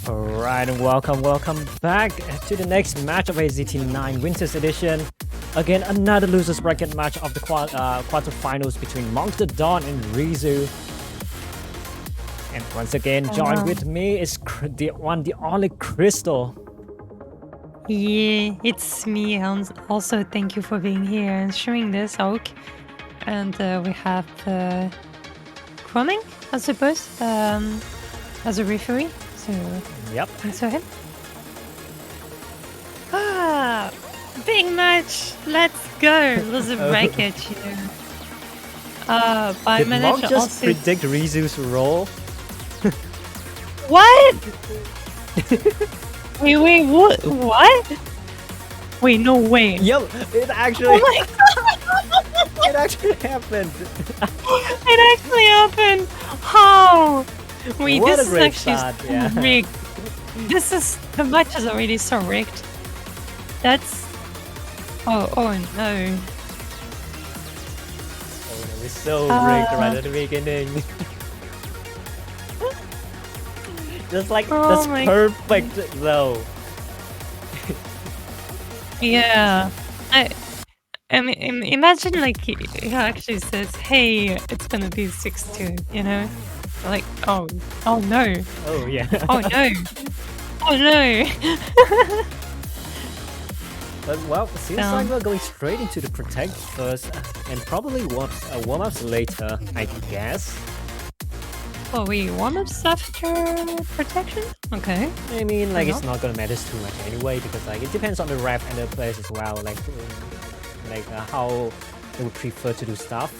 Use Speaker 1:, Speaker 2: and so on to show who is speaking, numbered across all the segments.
Speaker 1: Alright, and welcome back to the next match of ANZT9 Winters Edition. Again, another losers bracket match of the quarterfinals between Monk the Dawn and Rizu. And once again, joined with me is the only Crystal.
Speaker 2: Yeah, it's me, and also thank you for being here and showing this, Oak. And we have Crumming, I suppose, as a referee. So
Speaker 1: yep.
Speaker 2: Thanks for him. Big match! Let's go! Loser bracket here.
Speaker 1: Did Monk just predict Rizu's role?
Speaker 2: What? Wait, what? Wait, no way.
Speaker 1: Yep, it actually.
Speaker 2: Oh my god!
Speaker 1: It actually happened.
Speaker 2: It actually happened. How? Wait,
Speaker 1: What
Speaker 2: this
Speaker 1: a
Speaker 2: is
Speaker 1: great
Speaker 2: actually
Speaker 1: start,
Speaker 2: so
Speaker 1: yeah.
Speaker 2: rigged. The match is already so rigged. That's. Oh no.
Speaker 1: Oh, it's so rigged right at the beginning. Just like that's perfect though.
Speaker 2: Yeah. I mean, imagine like he actually says, "Hey, it's gonna be 6-2," you know? Like, oh no.
Speaker 1: Oh yeah.
Speaker 2: Oh no. Oh no.
Speaker 1: But well, it seems like we're going straight into the protect first, and probably warm-ups later, I guess.
Speaker 2: Oh wait, warm-ups after protection? Okay.
Speaker 1: I mean, like it's not gonna matter too much anyway, because like it depends on the ref and the players as well, like how they would prefer to do stuff.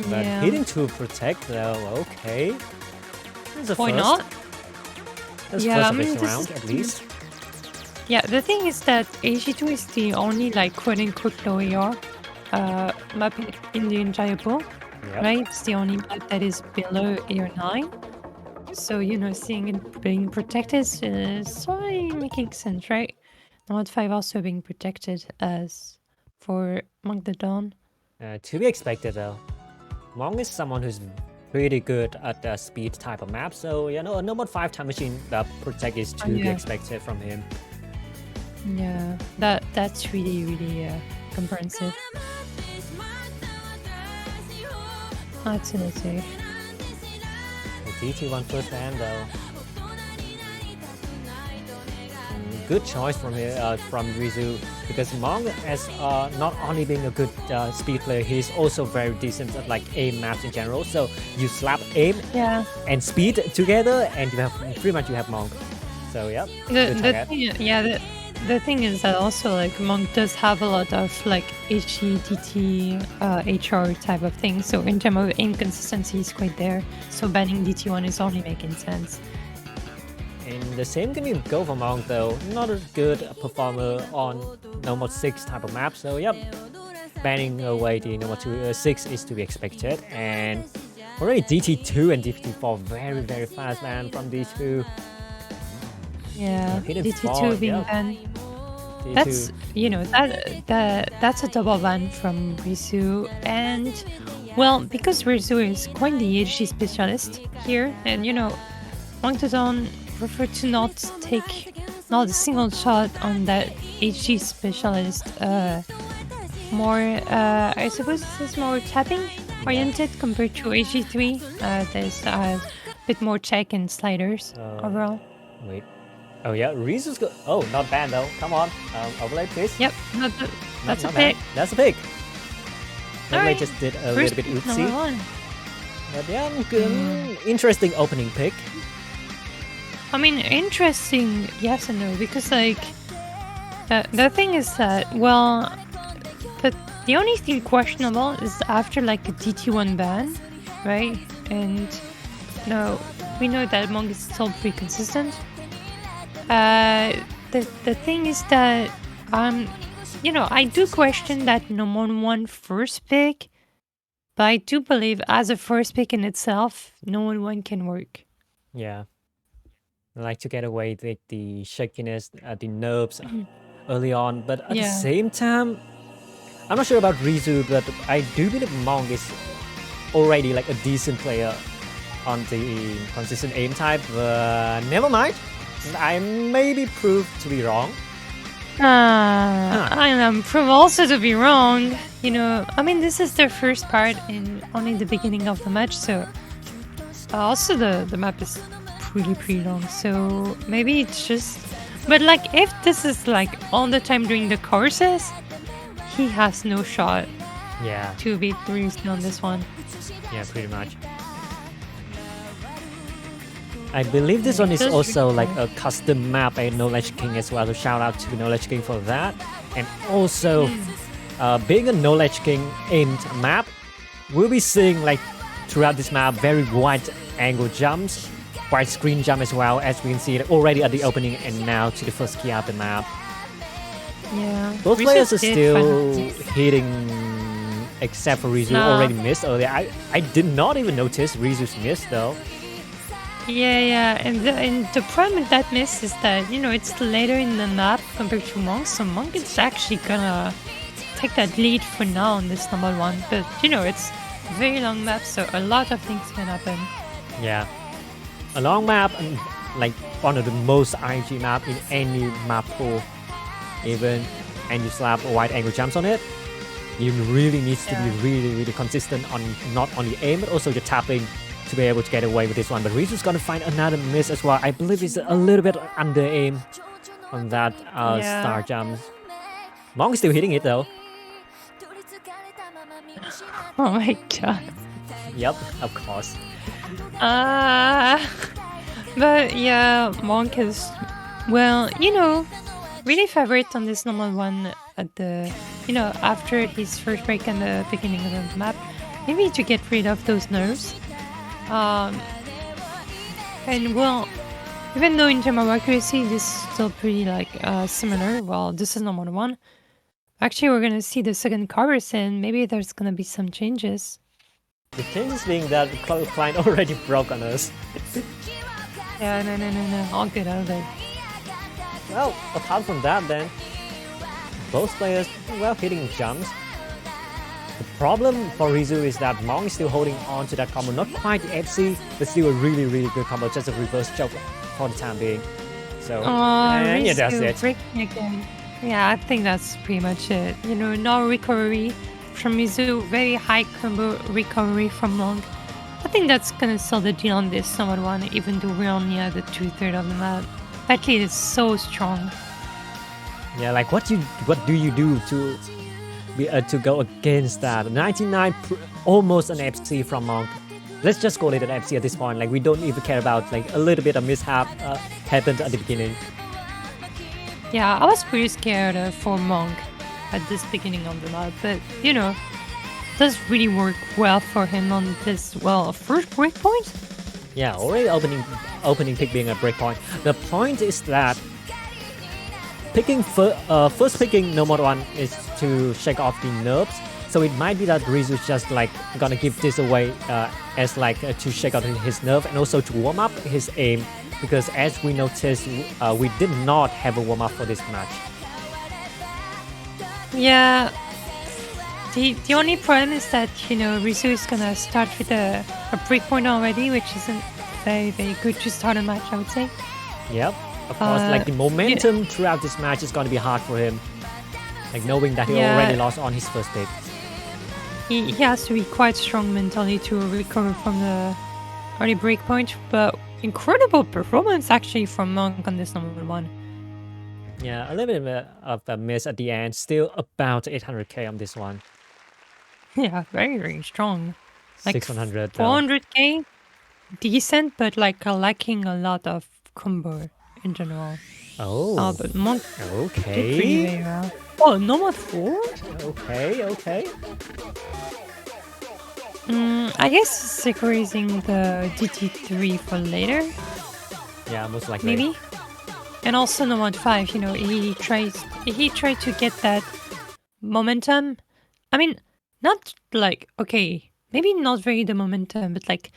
Speaker 1: But
Speaker 2: Yeah.
Speaker 1: hitting to protect though, okay.
Speaker 2: Why not?
Speaker 1: That's
Speaker 2: Yeah,
Speaker 1: first of its round at least.
Speaker 2: Yeah, the thing is that AG2 is the only like quote-unquote low AR map in the entire pool, right? It's the only map that is below AR 9. So, you know, seeing it being protected is slightly making sense, right? Mod 5 also being protected as for Monk the Dawn.
Speaker 1: To be expected though. Monk is someone who's pretty good at the speed type of map, so you know, a Nomad 5 time machine that protect is to be expected from him.
Speaker 2: Yeah, that's really comprehensive. Absolutely.
Speaker 1: The DT1 first ban though. Good choice from Rizu, because Monk as not only being a good speed player, he's also very decent at like aim maps in general. So you slap aim and speed together, and you have Monk. So yeah.
Speaker 2: The thing is that also like Monk does have a lot of like HE, DT, HR type of things. So in terms of aim consistency is quite there. So banning DT1 is only making sense.
Speaker 1: And the same can go for Monk though. Not a good performer on Nomad 6 type of map. So yep, banning away the Nomad 6 is to be expected. And already DT2 and DT4 very fast, man, from D2.
Speaker 2: Yeah, DT2 being banned. That's, you know, that's a double ban from Rizu, and well, because Rizu is quite the HG specialist here, and you know, Monk the Dawn prefer to not take a single shot on that HG specialist. More, I suppose this is more tapping oriented compared to HG3. There's a bit more check and sliders overall.
Speaker 1: Wait. Oh yeah, Rizu's good. Oh, not bad though. Come on, overlay please.
Speaker 2: Yep, that's a pick.
Speaker 1: That's a pick. Overlay
Speaker 2: Right.
Speaker 1: just did a little bit oopsie. But yeah, interesting opening pick.
Speaker 2: I mean, interesting, yes and no, because like the thing is that, well, the only thing questionable is after like a DT1 ban, right? And no, we know that Monk is still pretty consistent. The thing is that you know, I do question that number 1 first pick, but I do believe as a first pick in itself, no one can work.
Speaker 1: Yeah. I like to get away with the shakiness, the nerves early on, but at the same time, I'm not sure about Rizu, but I do believe Monk is already like a decent player on the consistent aim type, but never mind. I may be proved to be wrong.
Speaker 2: I am proved also to be wrong. You know, I mean, this is their first part in only the beginning of the match, so also the map is pretty long. So maybe it's just, but like if this is like all the time during the courses, he has no shot.
Speaker 1: Yeah.
Speaker 2: To beat Rizzo on this one.
Speaker 1: Yeah, pretty much. I believe this one is also like a custom map by Knowledge King as well, so shout out to Knowledge King for that. And also, being a Knowledge King aimed map, we'll be seeing like throughout this map very wide angle jumps, wide screen jump as well, as we can see it already at the opening and now to the first key of the map.
Speaker 2: Yeah.
Speaker 1: Both players are still hitting, except for Rizu already missed earlier. I did not even notice Rizu's miss though.
Speaker 2: Yeah, and the problem with that miss is that, you know, it's later in the map compared to Monk, so Monk is actually gonna take that lead for now on this number one, but, you know, it's a very long map, so a lot of things can happen.
Speaker 1: Yeah. A long map, and like one of the most IG map in any map pool, even, and you slap wide angle jumps on it, you really need to be really consistent on not only aim, but also your tapping to be able to get away with this one. But Rizu's gonna find another miss as well. I believe it's a little bit under aim on that star jumps. Monk is still hitting it though.
Speaker 2: Oh my god.
Speaker 1: Yep, of course.
Speaker 2: But yeah, Monk is, well, you know, really favorite on this normal one at the, you know, after his first break and the beginning of the map. Maybe to get rid of those nerves. And well, even though in terms of accuracy, this is still pretty like similar. Well, this is normal one. Actually, we're gonna see the second covers and maybe there's gonna be some changes.
Speaker 1: The changes being that the client already broke on us.
Speaker 2: Yeah, no. All good.
Speaker 1: Well, apart from that then, both players, well, hitting jumps. The problem for Rizu is that Monk is still holding on to that combo. Not quite the FC, but still a really good combo. Just a reverse choke for the time being. So, and yeah, that's it.
Speaker 2: Breaking again. Yeah, I think that's pretty much it. You know, no recovery from Rizu. Very high combo recovery from Monk. I think that's gonna sell the deal on this somewhat one, even though we're only at the 2/3 of the map. That lead is so strong.
Speaker 1: Yeah, like what do you do to go against that? 99 almost an FC from Monk. Let's just call it an FC at this point. Like we don't even care about like a little bit of mishap happened at the beginning.
Speaker 2: Yeah, I was pretty scared for Monk at this beginning of the map, but you know, does really work well for him on this first breakpoint.
Speaker 1: Yeah, already opening pick being a breakpoint. The point is that picking first picking no more one is to shake off the nerves. So it might be that Rizu's just like gonna give this away as like to shake out his nerve and also to warm up his aim, because as we noticed, we did not have a warm up for this match.
Speaker 2: Yeah. The only problem is that, you know, Rizu is gonna start with a breakpoint already, which isn't very good to start a match, I would say.
Speaker 1: Yep, of course, like the momentum throughout this match is gonna be hard for him. Like knowing that he already lost on his first pick.
Speaker 2: He has to be quite strong mentally to recover from the early breakpoint, but incredible performance actually from Monk on this number one.
Speaker 1: Yeah, a little bit of a miss at the end, still about 800k on this one.
Speaker 2: Yeah, very strong. Like
Speaker 1: 600,
Speaker 2: 400k, decent, but like lacking a lot of combo in general.
Speaker 1: Oh,
Speaker 2: but Monk
Speaker 1: okay.
Speaker 2: did pretty very well. Oh, number 4?
Speaker 1: Okay.
Speaker 2: I guess securing the DT3 for later.
Speaker 1: Yeah, most likely.
Speaker 2: Maybe. And also number 5, you know, he tried to get that momentum. I mean, not like, okay, maybe not very the momentum, but like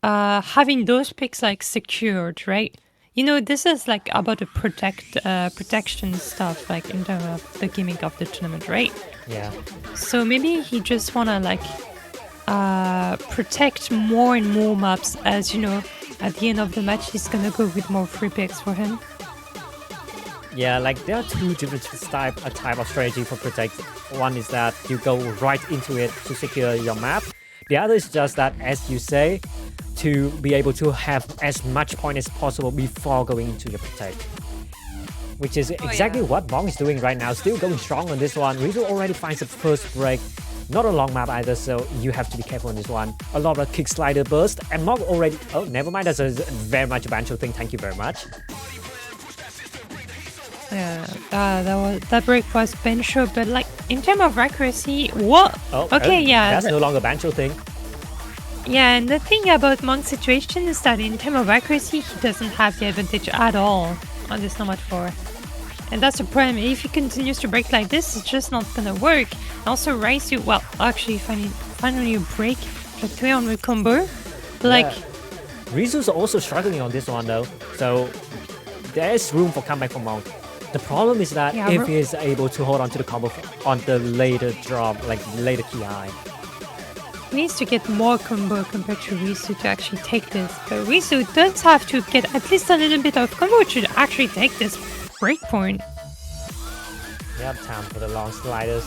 Speaker 2: having those picks like secured, right? You know, this is like about the protection stuff, like in terms of the gimmick of the tournament, right?
Speaker 1: Yeah.
Speaker 2: So maybe he just wanna like protect more and more maps, as you know, at the end of the match he's gonna go with more free picks for him.
Speaker 1: Yeah, like there are two different type of strategy for protect. One is that you go right into it to secure your map. The other is just that, as you say, to be able to have as much point as possible before going into your protect. Which is exactly what Monk is doing right now. Still going strong on this one. Rizu already finds the first break. Not a long map either, so you have to be careful on this one. A lot of kick slider burst, and Monk already... Oh, never mind, that's a very much a Bancho thing. Thank you very much.
Speaker 2: Yeah, that break was Bancho, but like in terms of accuracy, what?
Speaker 1: Oh,
Speaker 2: okay, yeah.
Speaker 1: That's no longer Bancho thing.
Speaker 2: Yeah, and the thing about Monk's situation is that in terms of accuracy, he doesn't have the advantage at all on this Nomad 4. And that's the problem. If he continues to break like this, it's just not gonna work. Also, Raizu, well, actually, finally a break, like 300 combo. Like,
Speaker 1: Rizu's also struggling on this one though, so there's room for comeback for Monk. The problem is that if he is able to hold on to the combo on the later drop, like later KI.
Speaker 2: He needs to get more combo compared to Rizu to actually take this. But Rizu does have to get at least a little bit of combo to actually take this breakpoint.
Speaker 1: Yep, time for the long sliders.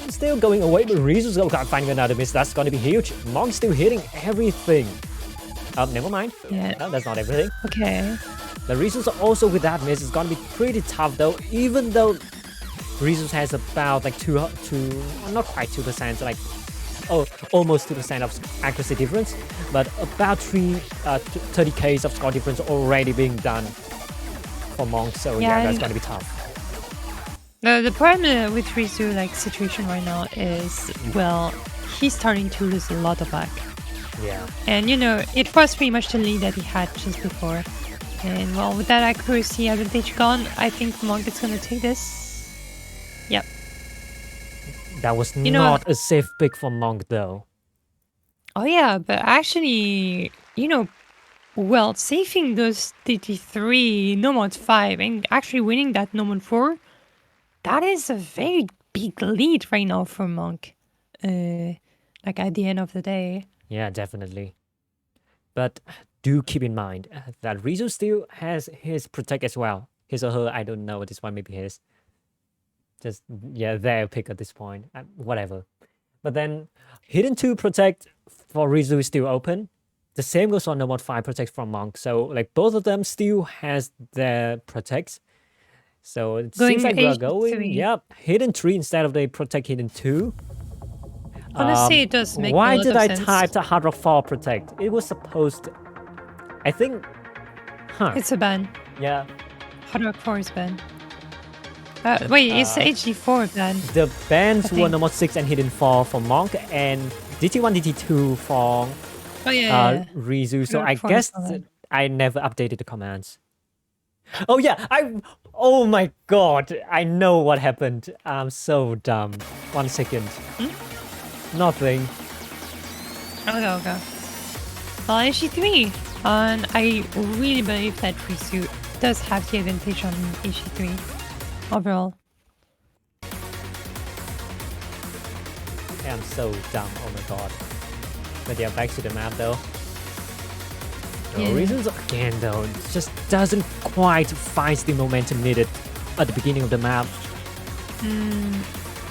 Speaker 1: Still going away, but Rizu's finding another miss. That's going to be huge. Monk's still hitting everything. Never mind.
Speaker 2: Yeah.
Speaker 1: No, that's not everything.
Speaker 2: Okay.
Speaker 1: The Rizu's also with that miss is going to be pretty tough though, even though Rizu's has about like not quite 2%, like almost 2% of accuracy difference, but about 30k of score difference already being done for Monk, so yeah that's going to be tough.
Speaker 2: The problem with Rizu like situation right now is, well, he's starting to lose a lot of back.
Speaker 1: Yeah.
Speaker 2: And you know, it was pretty much the lead that he had just before. And well, with that accuracy advantage gone, I think Monk is gonna take this. Yep.
Speaker 1: That was not a safe pick for Monk though.
Speaker 2: Oh yeah, but actually, you know, well, saving those DT3, Nomad 5, and actually winning that Nomad 4, that is a very big lead right now for Monk. Like at the end of the day.
Speaker 1: Yeah, definitely. But do keep in mind that Rizu still has his protect as well. His or her, I don't know. This one maybe his. Just, yeah, their pick at this point. Whatever. But then, Hidden 2 protect for Rizu is still open. The same goes on Nomad 5 protect from Monk. So, like, both of them still has their protects. So, it seems like we're going... Yep, Hidden 3 instead of the protect Hidden 2.
Speaker 2: Honestly, it does make
Speaker 1: why
Speaker 2: a lot
Speaker 1: did
Speaker 2: of
Speaker 1: I
Speaker 2: sense.
Speaker 1: type the Hard Rock 4 protect? It was supposed to... I think...
Speaker 2: It's a ban.
Speaker 1: Yeah.
Speaker 2: Hard Rock 4 is ban. Wait, it's HD4 ban.
Speaker 1: The bans were Nomad 6 and Hidden 4 for Monk, and DT1, DT2 for Rizu. So I guess I never updated the commands. Oh yeah, oh my god, I know what happened. I'm so dumb. 1 second. Nothing.
Speaker 2: Okay. Well, HE3. And I really believe that Rizu does have the advantage on HE3 overall.
Speaker 1: I'm so dumb, oh my god. But yeah, back to the map though. The reasons again though, just doesn't quite find the momentum needed at the beginning of the map.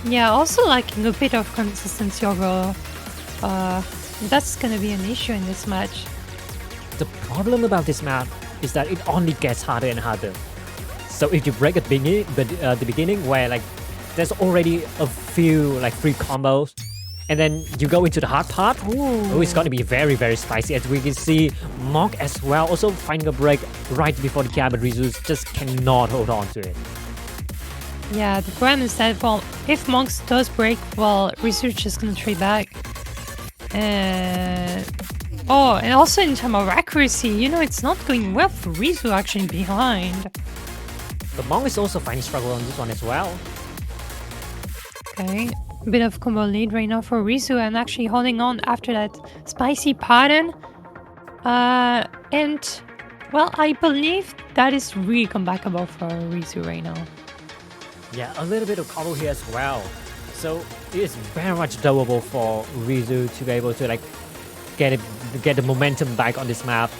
Speaker 2: Yeah, also lacking a bit of consistency overall. That's gonna be an issue in this match.
Speaker 1: The problem about this map is that it only gets harder and harder. So if you break at the beginning where like there's already a few like free combos, and then you go into the hard part, it's gonna be very, very spicy. As we can see, Monk as well also finding a break right before the KI, but Rizu just cannot hold on to it.
Speaker 2: Yeah, the problem is that, well, if Monk does break, well, Rizu is just gonna trade back. And also in terms of accuracy, you know, it's not going well for Rizu actually behind.
Speaker 1: But Monk is also finding struggle on this one as well.
Speaker 2: Okay, a bit of combo lead right now for Rizu and actually holding on after that spicy pattern. And, well, I believe that is really comebackable for Rizu right now.
Speaker 1: Yeah, a little bit of combo here as well. So it's very much doable for Rizu to be able to like get the momentum back on this map.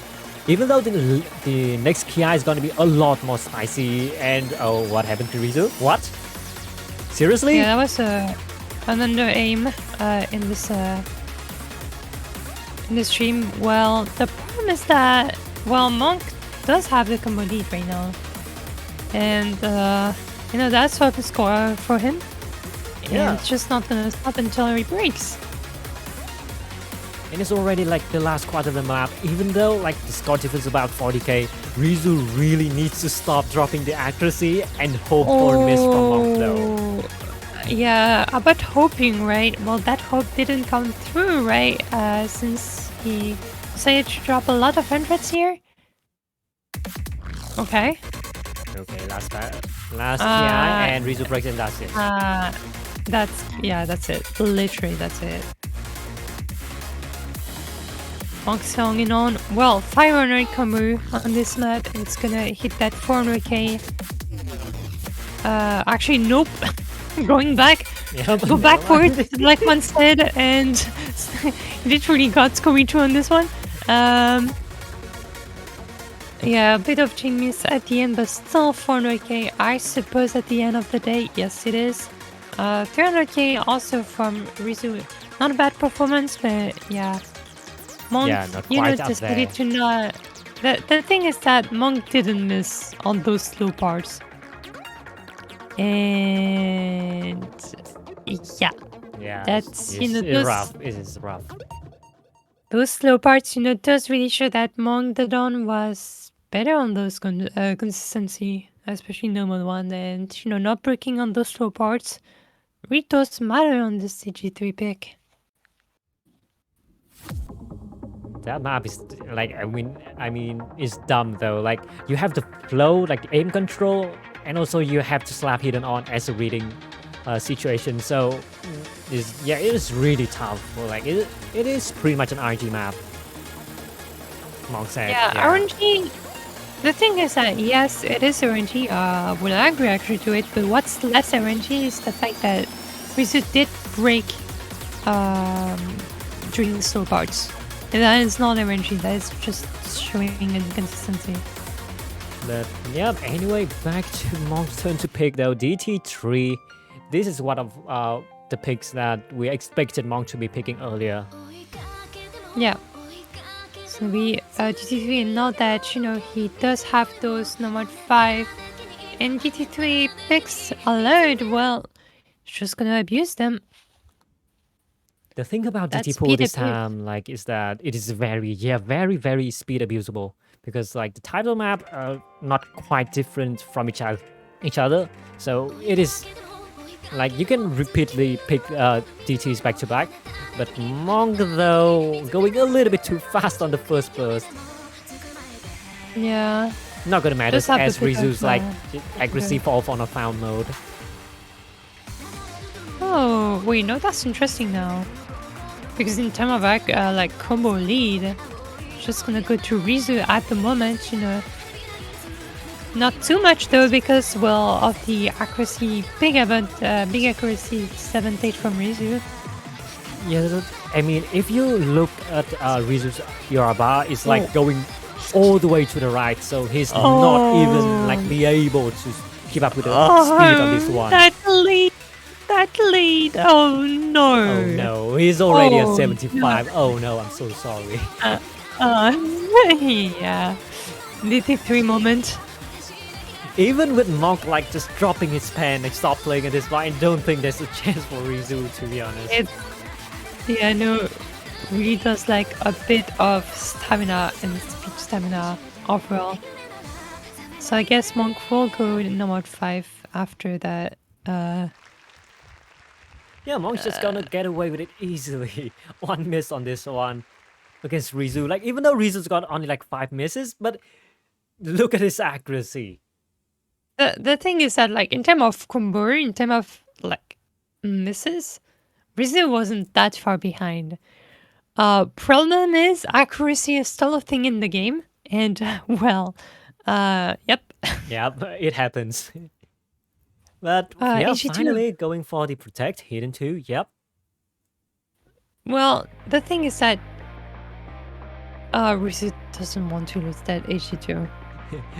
Speaker 1: Even though the next Ki is going to be a lot more spicy. And oh, what happened to Rizu? What? Seriously?
Speaker 2: Yeah, that was an under aim in this stream. Well, the problem is that Monk does have the combo lead right now, and that's open score for him.
Speaker 1: Yeah.
Speaker 2: And it's just not gonna stop until he breaks.
Speaker 1: And it's already like the last quarter of the map. Even though like the score difference is about 40k, Rizu really needs to stop dropping the accuracy and hope for a miss from Monk though.
Speaker 2: Yeah, but hoping, right? Well, that hope didn't come through, right? Since he decided to drop a lot of hundreds here. Okay.
Speaker 1: Okay, last Ki and Rizu breaks and that's it.
Speaker 2: That's it. Literally, that's it. Monk's hanging on. Well, 500 combo on this map. It's gonna hit that 400k. Actually, nope. Going back.
Speaker 1: Yep,
Speaker 2: Go backward, like one said, and literally got Skorito on this one. Yeah, a bit of chain miss at the end, but still 400k. I suppose at the end of the day, yes, it is. 300k also from Rizu. Not a bad performance, but yeah. Monk,
Speaker 1: not quite up
Speaker 2: decided
Speaker 1: there.
Speaker 2: to not. The thing is that Monk didn't miss on those slow parts. And yeah, that's
Speaker 1: it's rough. It is rough.
Speaker 2: Those slow parts, does really show that Monk the Dawn was better on those consistency, especially normal one, and not breaking on those slow parts. Really does matter on this CG3 pick.
Speaker 1: That map is like I mean it's dumb though. Like you have the flow, like the aim control, and also you have to slap hidden on as a reading situation. So it is really tough. Like it is pretty much an RNG map. Monk said.
Speaker 2: Yeah, RNG. The thing is that yes, it is RNG. Will agree actually to it. But what's less RNG is the fact that Rizu did break during the slow parts. And that is not RNG. That is just showing inconsistency.
Speaker 1: But yeah, anyway, back to Monk's turn to pick though. DT3. This is one of the picks that we expected Monk to be picking earlier.
Speaker 2: Yeah. So we GT3, and now that he does have those number 5 and GT3 picks allowed, well, just gonna abuse them.
Speaker 1: The thing about DT pool this time, like, is that it is very, very speed abusable, because like the title map are not quite different from each other, so it is like you can repeatedly pick DTs back to back, but Monk though going a little bit too fast on the first burst.
Speaker 2: Yeah.
Speaker 1: Not gonna matter as Rizu's like accuracy fall on a found mode.
Speaker 2: Oh wait, no, that's interesting now. Because in terms of like combo lead, just gonna go to Rizu at the moment, Not too much though, because well of the accuracy, big accuracy advantage from Rizu.
Speaker 1: Yeah, I mean if you look at Rizu's ER bar, it's like going all the way to the right, so he's not even like be able to keep up with the speed on this one.
Speaker 2: That lead! Oh no!
Speaker 1: Oh no, he's already at 75. No. Oh no, I'm so sorry.
Speaker 2: Yeah. DT3 moment.
Speaker 1: Even with Monk like just dropping his pen and stop playing at this point, I don't think there's a chance for Rizu, to be honest.
Speaker 2: Really does like a bit of stamina and speed stamina overall. So I guess Monk will go number 5 after that.
Speaker 1: Yeah, Monk's just gonna get away with it easily. One miss on this one against Rizu. Like, even though Rizu's got only like 5 misses, but look at his accuracy.
Speaker 2: The thing is that, like, in terms of combo, in terms of like misses, Rizu wasn't that far behind. Problem is accuracy is still a thing in the game, and well, yep.
Speaker 1: Yeah, it happens. But yeah,
Speaker 2: AG2.
Speaker 1: finally going for the protect hidden 2. Yep.
Speaker 2: Well, the thing is that Rizu doesn't want to lose that AG2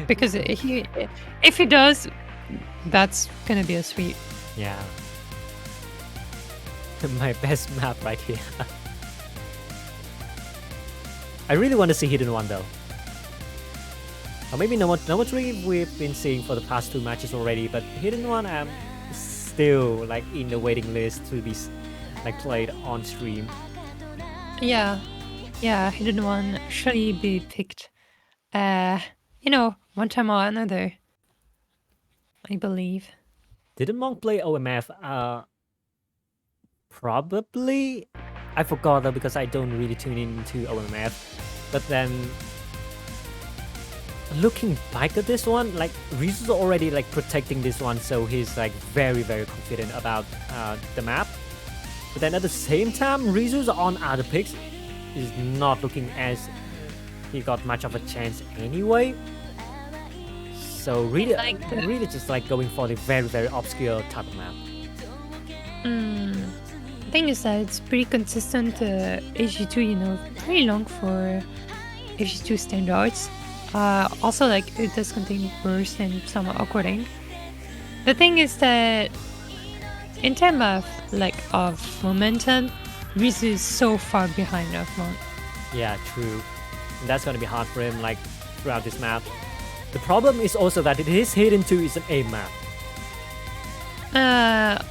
Speaker 2: because if he does, that's gonna be a sweep.
Speaker 1: Yeah. My best map right here. I really want to see hidden 1 though. Or maybe number 3 we've been seeing for the past 2 matches already, but hidden 1 I'm still like in the waiting list to be like played on stream.
Speaker 2: Yeah, hidden 1 should be picked. One time or another. I believe.
Speaker 1: Didn't Monk play OMF? Probably. I forgot though because I don't really tune into OMF. But then looking back at this one, like Rizu's already like protecting this one, so he's like very confident about the map. But then at the same time, Rizu's on other picks is not looking as he got much of a chance anyway. So really, really just like going for the very obscure type of map.
Speaker 2: The thing is that it's pretty consistent. AG2, pretty long for AG2 standards. Also, like it does contain burst and some awkwarding. The thing is that in terms of momentum, Rizu is so far behind of Monk.
Speaker 1: Yeah, true. And that's gonna be hard for him like throughout this map. The problem is also that his hidden 2 is an A map.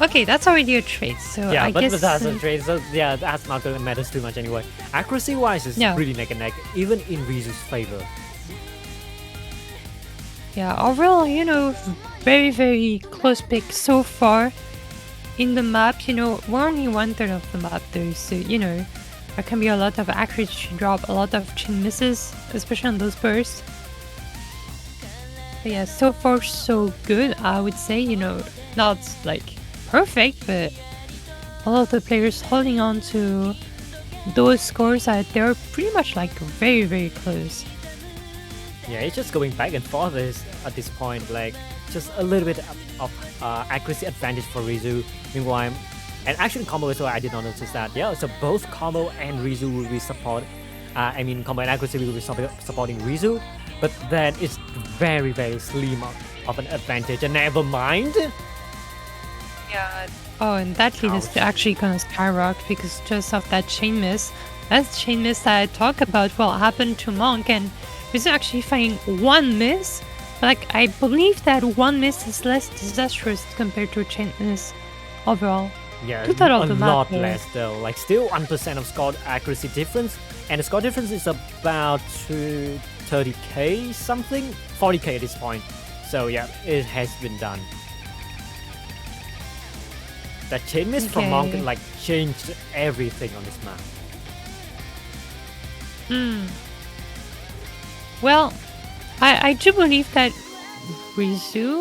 Speaker 2: Okay, that's already a trait. So
Speaker 1: yeah,
Speaker 2: I
Speaker 1: but
Speaker 2: guess
Speaker 1: that's a trait. So yeah, that's not gonna matter too much anyway. Accuracy-wise, is pretty neck and neck, even in Rizu's favor.
Speaker 2: Yeah, overall, very close pick so far in the map. We're only 1/3 of the map though, so there can be a lot of accuracy drop, a lot of chin misses, especially on those bursts. But yeah, so far so good, I would say. Not like perfect, but a lot of the players holding on to those scores that they're pretty much like very close.
Speaker 1: Yeah, it's just going back and forth at this point, like just a little bit of accuracy advantage for Rizu. Meanwhile, and actually combo as well, I did not notice that. Yeah, so both combo and Rizu will be combo and accuracy will be supporting Rizu, but then it's very slim of an advantage, and never mind.
Speaker 2: Yeah. Oh, and that lead is actually gonna skyrocket because just of that chain miss. That's chain miss that I talk about what happened to Monk, and Rizu actually finding 1 miss. Like, I believe that 1 miss is less disastrous compared to a chain miss overall.
Speaker 1: Yeah, a lot less though. Like, still 1% of score accuracy difference, and the score difference is about 30k something, 40k at this point. So yeah, it has been done. That chain miss from Monk like changed everything on this map.
Speaker 2: Well, I do believe that Rizu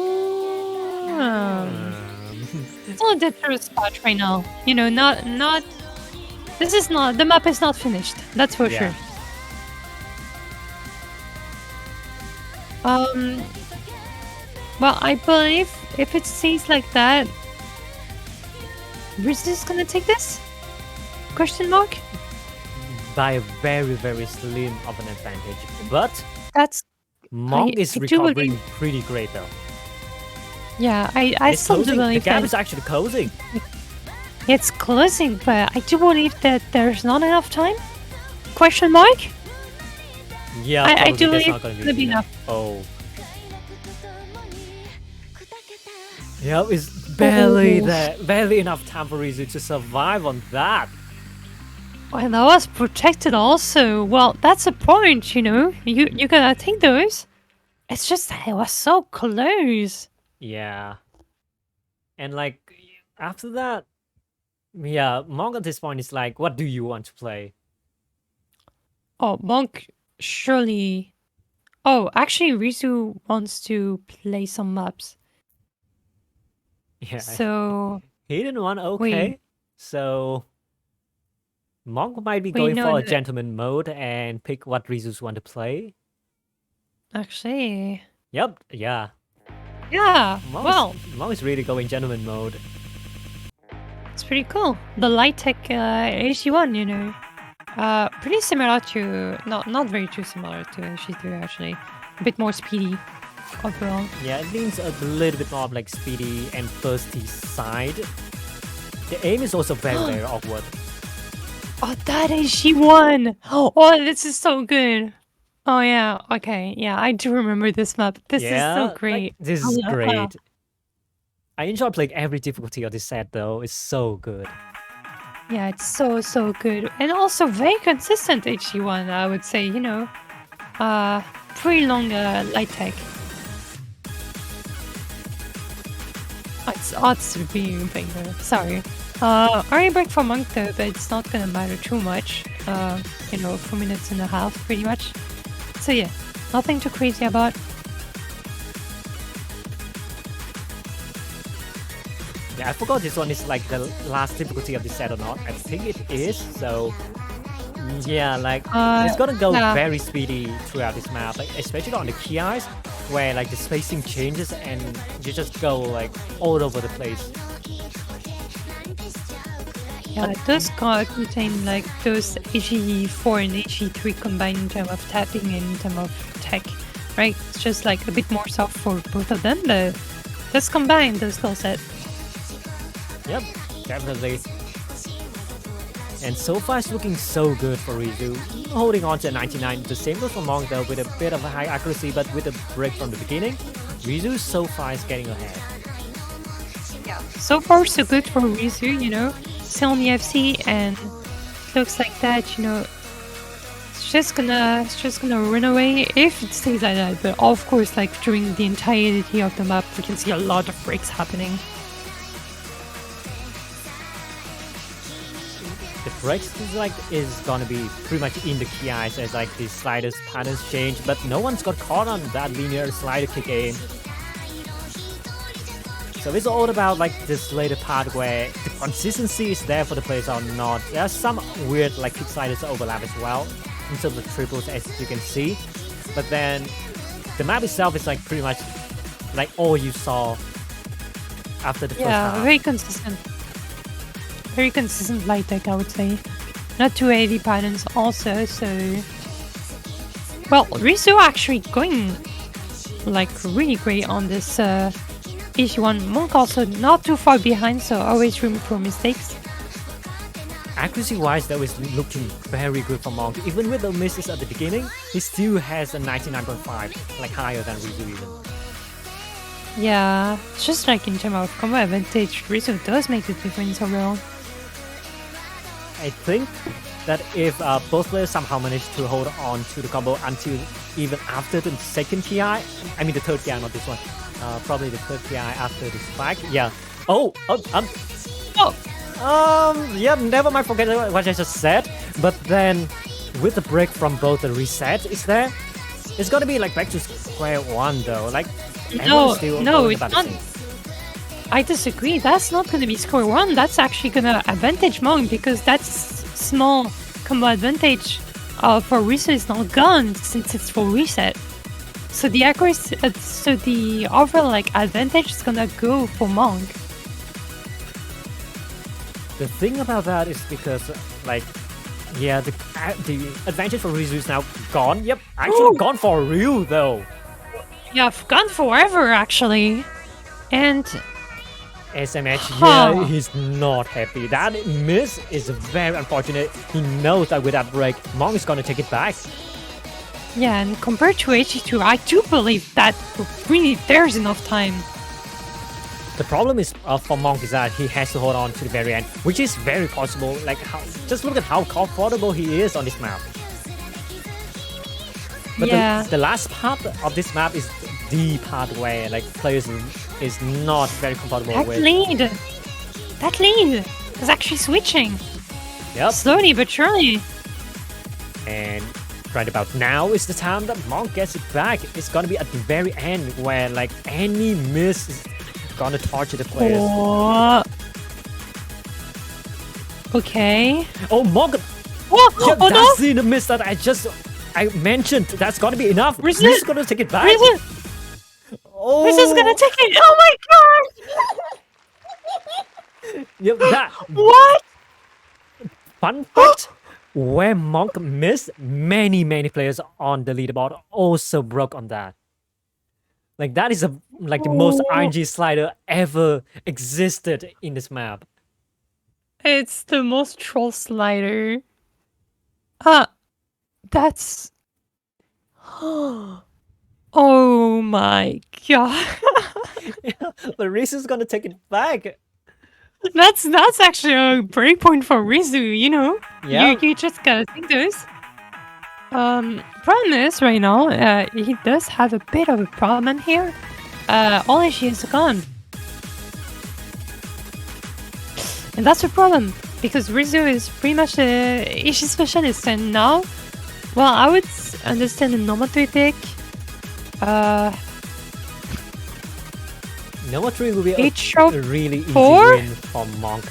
Speaker 2: it's on a dangerous spot right now. Not the map is not finished. That's for sure. Well, I believe if it stays like that, Rizu's gonna take this? Question mark?
Speaker 1: By a very slim of an advantage, but Monk is recovering pretty great though.
Speaker 2: Yeah, I still do believe
Speaker 1: the gap is actually closing.
Speaker 2: It's closing, but I do believe that there's not enough time. Question mark?
Speaker 1: Yeah,
Speaker 2: I do
Speaker 1: believe
Speaker 2: it's gonna be enough.
Speaker 1: Oh. Yeah, it's barely enough time for Rizu to survive on that.
Speaker 2: Well, that was protected also. Well, that's a point, You gotta take those. It's just that it was so close.
Speaker 1: Yeah. And like, after that, yeah, Monk at this point is like, what do you want to play?
Speaker 2: Oh, Monk surely... Oh, actually, Rizu wants to play some maps.
Speaker 1: Yeah.
Speaker 2: So...
Speaker 1: Hidden 1, okay. Wait. So... Monk might be going for a gentleman mode and pick what Rizus want to play.
Speaker 2: Actually...
Speaker 1: Yep, yeah.
Speaker 2: Yeah,
Speaker 1: Monk
Speaker 2: well,
Speaker 1: Monk is really going gentleman mode.
Speaker 2: it's pretty cool. The light tech HG1, you know, pretty similar to not very too similar to HG2 actually. A bit more speedy overall.
Speaker 1: Yeah, it leans a little bit more of like speedy and thirsty side. The aim is also very, very awkward.
Speaker 2: Oh, that HG1! Oh, this is so good. Oh yeah, okay, yeah, I do remember this map. This is so great.
Speaker 1: Like, this is great. I enjoy playing every difficulty of this set though. It's so good.
Speaker 2: Yeah, it's so good. And also very consistent HG1, I would say, you know. Pretty long light tech. It's really big though. Sorry. Already break for Monk though, but it's not gonna matter too much. You know, 4 minutes and a half pretty much. So yeah, nothing too crazy about.
Speaker 1: Yeah, I forgot this one is like the last difficulty of the set or not. I think it is, so yeah, like it's gonna go very speedy throughout this map, like especially on the key eyes, where like the spacing changes and you just go like all over the place.
Speaker 2: Yeah, it does contain like those HE4 and HE3 combined in terms of tapping and in terms of tech, right? It's just like a bit more soft for both of them, but let's combine those skill set.
Speaker 1: Yep, definitely. And so far it's looking so good for Rizu, holding on to 99. The same goes for Monk though, with a bit of a high accuracy, but with a break from the beginning. Rizu so far is getting ahead.
Speaker 2: Yeah, so far so good for Rizu, you know. Still on the FC, and looks like that, you know, it's just gonna run away if it stays like that. But of course, like during the entirety of the map, we can see a lot of breaks happening.
Speaker 1: The breaks is gonna be pretty much in the key eyes as like the sliders patterns change, but no one's got caught on that linear slider kick aim. So it's all about like this later part where the consistency is there for the players or not. There's some weird like kick sliders overlap as well in terms of triples, as you can see. But then the map itself is like pretty much like all you saw after the first half.
Speaker 2: Yeah, very consistent. Very consistent light tech, I would say. Not too heavy patterns also, so... Well, Rizu actually going like really great on this HG1. Monk also not too far behind, so always room for mistakes.
Speaker 1: Accuracy-wise, that was looking very good for Monk. Even with the misses at the beginning, he still has a 99.5, like higher than Rizu even.
Speaker 2: Yeah, just like in terms of combo advantage, Rizu does make the difference overall.
Speaker 1: I think that if both players somehow manage to hold on to the combo until even after the second PI, I mean the third PI, not this one, probably the third PI after this spike, yeah. Yeah, never mind, forget what I just said. But then, with the break from both the reset is there, it's gonna be like back to square one though. Like,
Speaker 2: no, it's not. I disagree. That's not gonna be square one. That's actually gonna advantage Monk because that's small combo advantage for Rizu is not gone since it's full reset. So the accuracy, so the overall like advantage is gonna go for Monk.
Speaker 1: The thing about that is because, like, yeah, the advantage for Rizu is now gone. Yep, actually gone for real though.
Speaker 2: Yeah, gone forever actually. And
Speaker 1: SMH, yeah, he's not happy. That miss is very unfortunate. He knows that with that break, Monk is gonna take it back.
Speaker 2: Yeah, and compared to HG2, I do believe that really there's enough time.
Speaker 1: The problem is for Monk is that he has to hold on to the very end, which is very possible. Like, just look at how comfortable he is on this map. But
Speaker 2: yeah,
Speaker 1: the last part of this map is the part where like players is not very comfortable with.
Speaker 2: That lead is actually switching.
Speaker 1: Yep.
Speaker 2: Slowly but surely.
Speaker 1: And right about now is the time that Monk gets it back. It's gonna be at the very end where like any miss is gonna torture the players.
Speaker 2: Oh. Okay.
Speaker 1: Oh, Monk!
Speaker 2: Oh,
Speaker 1: yeah,
Speaker 2: oh
Speaker 1: that's
Speaker 2: no!
Speaker 1: the miss that I mentioned. That's gonna be enough.
Speaker 2: Rizu!
Speaker 1: He's gonna take it back.
Speaker 2: Rizu! This is gonna take it. Oh my god!
Speaker 1: Yep, that
Speaker 2: What?
Speaker 1: fun fact. Where Monk missed, many players on the leaderboard also broke on that. Like that is the most RNG slider ever existed in this map.
Speaker 2: It's the most troll slider. That's... Oh my god.
Speaker 1: But Rizu's gonna take it back.
Speaker 2: That's actually a breakpoint for Rizu, you know?
Speaker 1: Yeah.
Speaker 2: You just gotta think this. Problem is right now, he does have a bit of a problem here. All Ishi is gone. And that's a problem, because Rizu is pretty much the Ishi specialist, and now, well, I would understand a normal 3 pick.
Speaker 1: Number 3 will be a really easy win for Monk.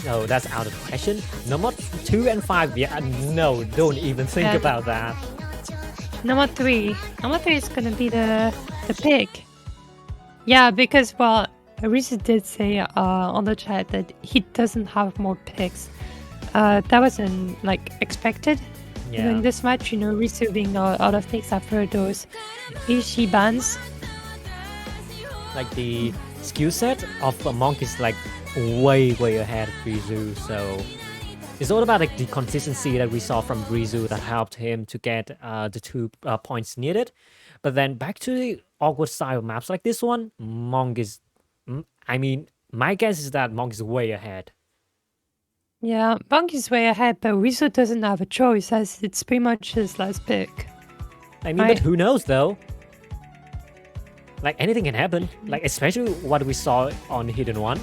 Speaker 1: So that's out of the question. Number 2 and 5, yeah, no, don't even think about that.
Speaker 2: Number 3 is gonna be the pick. Yeah, because, well, Rizu did say on the chat that he doesn't have more picks. That wasn't expected.
Speaker 1: Yeah.
Speaker 2: In this match, you know, Rizu being out of picks after those Ishi bans.
Speaker 1: Like the skill set of Monk is way ahead of Rizu, so it's all about the consistency that we saw from Rizu that helped him to get the 2 points needed. But then back to the awkward style maps like this one, Monk is, I mean, my guess is that Monk is way ahead.
Speaker 2: Yeah, Monk is way ahead, but Rizu doesn't have a choice as it's pretty much his last pick.
Speaker 1: I mean, but who knows though? Anything can happen, especially what we saw on Hidden One.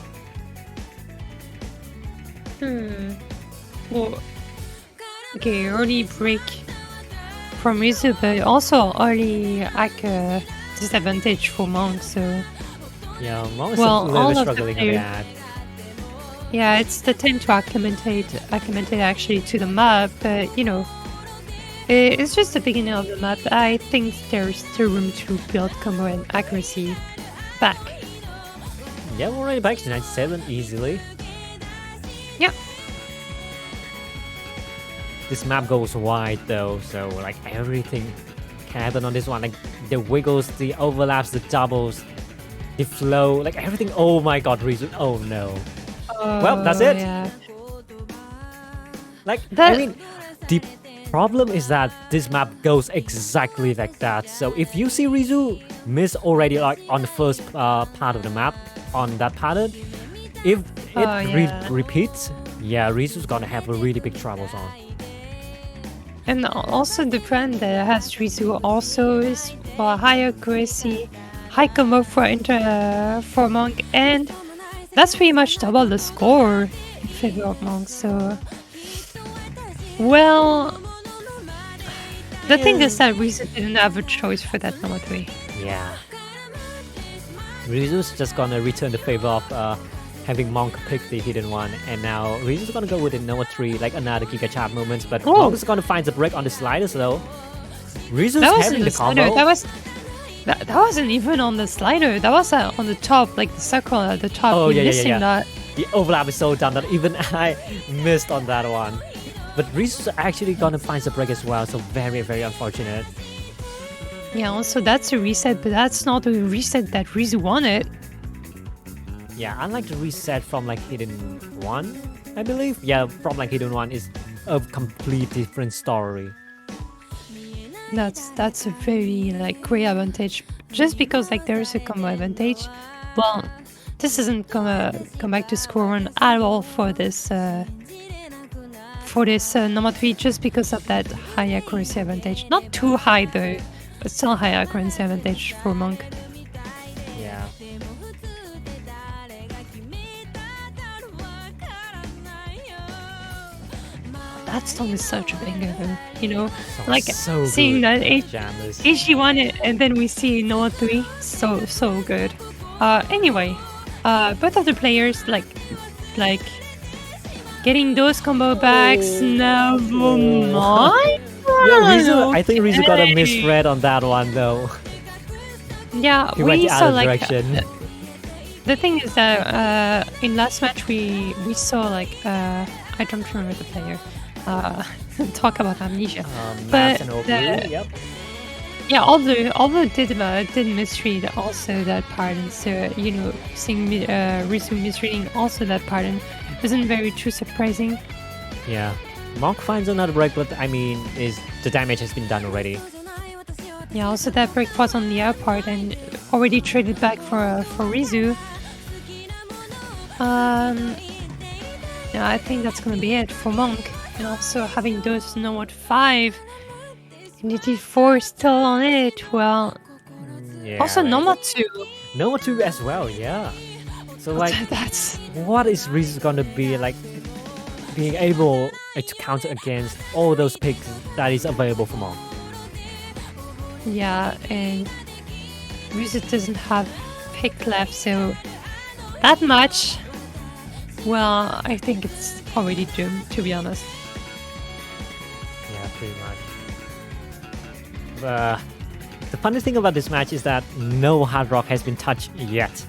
Speaker 2: Well, okay, early break from Rizu, but also early disadvantage for Monk, so...
Speaker 1: Yeah, Monk is a little bit struggling with that.
Speaker 2: Yeah, it's the time to acclimate actually to the map, but you know, it's just the beginning of the map. I think there's still room to build combo and accuracy back.
Speaker 1: Yeah, we're already back to 97 easily.
Speaker 2: Yep.
Speaker 1: This map goes wide though, so everything can happen on this one. The wiggles, the overlaps, the doubles, the flow, everything. Oh my god, Rizu. Oh no. Well, that's it.
Speaker 2: Yeah.
Speaker 1: I mean, the problem is that this map goes exactly like that. So if you see Rizu miss already on the first part of the map on that pattern, if it repeats, yeah, Rizu's gonna have a really big troubles on.
Speaker 2: And also the brand that has Rizu also is for high accuracy, high combo for Monk, and that's pretty much double the score in favor of Monk. So, well, the thing is that Rizu didn't have a choice for that number 3.
Speaker 1: Yeah. Rizu's just gonna return the favor of having Monk pick the Hidden One, and now Rizu's gonna go with the number 3, another Giga Chap moments, but Monk is gonna find the break on the sliders though. Rizu's having the combo.
Speaker 2: That wasn't even on the slider. That was on the top, the circle at the top.
Speaker 1: Oh, yeah.
Speaker 2: That.
Speaker 1: The overlap is so dumb that even I missed on that one. But Rizu's actually gonna find the break as well, so very unfortunate.
Speaker 2: Yeah, also that's a reset, but that's not the reset that Rizu wanted.
Speaker 1: Yeah, unlike the reset from Hidden One, I believe. Yeah, from Hidden One is a complete different story.
Speaker 2: That's a very great advantage. Just because there is a combo advantage, well, this isn't gonna come back to score 1 at all for this number 3, just because of that high accuracy advantage. Not too high though, but still high accuracy advantage for Monk.
Speaker 1: Yeah.
Speaker 2: That song is such a banger though, you know,
Speaker 1: so
Speaker 2: seeing
Speaker 1: good.
Speaker 2: that Ishi won it and then we see number 3, so good. Anyway, both of the players getting those combo backs. Never mind.
Speaker 1: Yeah, I think Rizu got a misread on that one though.
Speaker 2: Yeah,
Speaker 1: He went
Speaker 2: we
Speaker 1: the
Speaker 2: saw
Speaker 1: other
Speaker 2: like
Speaker 1: direction.
Speaker 2: the thing is that in last match we saw like I don't remember the player. Talk about amnesia.
Speaker 1: Maps
Speaker 2: But
Speaker 1: and
Speaker 2: the,
Speaker 1: yep.
Speaker 2: yeah, although did misread also that pattern, so you know, seeing Risu misreading also that pattern isn't very too surprising.
Speaker 1: Yeah. Monk finds another break, but I mean, the damage has been done already.
Speaker 2: Yeah, also that break was on the air part and already traded back for Rizu. Yeah, I think that's gonna be it for Monk. And also having those Nomad 5 and DT4 still on it, well...
Speaker 1: Yeah,
Speaker 2: also
Speaker 1: right.
Speaker 2: Nomad 2.
Speaker 1: Nomad 2 as well, yeah. So like,
Speaker 2: that's...
Speaker 1: what is Rizu gonna be like being able to counter against all those picks that is available for Monk?
Speaker 2: Yeah, and Rizu doesn't have pick left, so that match... well, I think it's already doomed, to be honest.
Speaker 1: Yeah, pretty much. The funny thing about this match is that no hard rock has been touched yet.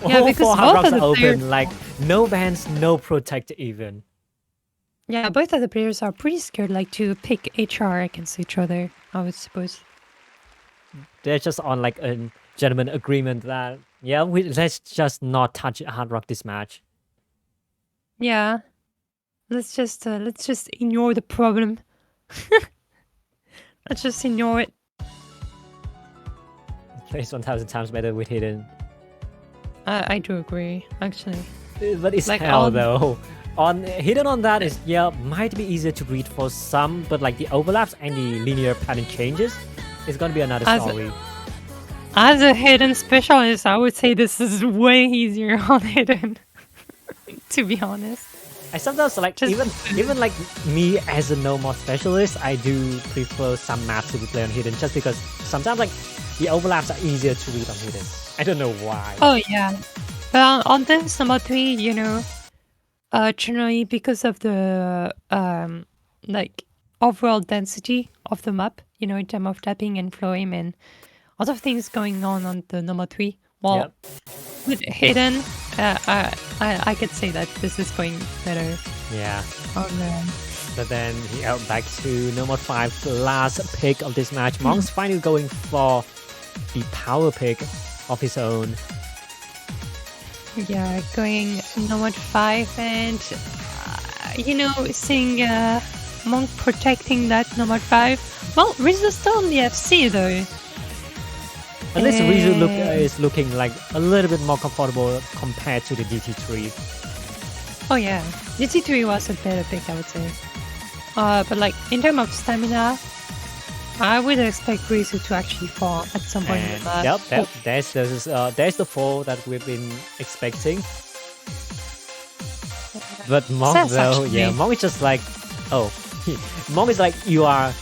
Speaker 2: Yeah,
Speaker 1: all
Speaker 2: because
Speaker 1: 4 hard
Speaker 2: both
Speaker 1: rocks
Speaker 2: of
Speaker 1: are
Speaker 2: the players...
Speaker 1: open, like no bans, no protect even.
Speaker 2: Yeah, both of the players are pretty scared like to pick HR against each other, I would suppose.
Speaker 1: They're just on like a gentleman agreement that, yeah, let's just not touch hard rock this match.
Speaker 2: Yeah. Let's just ignore the problem. Let's just ignore it.
Speaker 1: Plays 1,000 times better with hidden.
Speaker 2: I do agree, actually.
Speaker 1: But it's
Speaker 2: like
Speaker 1: hell though. On hidden on that is, yeah, might be easier to read for some, but like the overlaps and the linear pattern changes, it's gonna be another story.
Speaker 2: As a hidden specialist, I would say this is way easier on hidden. To be honest.
Speaker 1: I sometimes like even like me as a no mod specialist, I do prefer some maps to be played on hidden just because sometimes like the overlaps are easier to read on hidden. I don't know why.
Speaker 2: Oh yeah. But on this number 3, you know, generally because of the like overall density of the map, you know, in terms of tapping and flowing and a lot of things going on the number 3. Well, with hidden, I could say that this is going better.
Speaker 1: Yeah.
Speaker 2: On
Speaker 1: but then he out back to number 5, the last pick of this match. Monk's finally going for the power pick of his own.
Speaker 2: Yeah, going number 5 and you know, seeing Monk protecting that number 5. Well, Rizu's still on the FC though.
Speaker 1: Unless Rizu is looking like a little bit more comfortable compared to the DT3.
Speaker 2: Oh yeah, DT3 was a better pick, I would say. But like in terms of stamina, I would expect Rizu to actually fall at some point.
Speaker 1: Yep, there's the fall that we've been expecting. But Monk though, yeah, Monk is just like, oh, Monk is like, you are,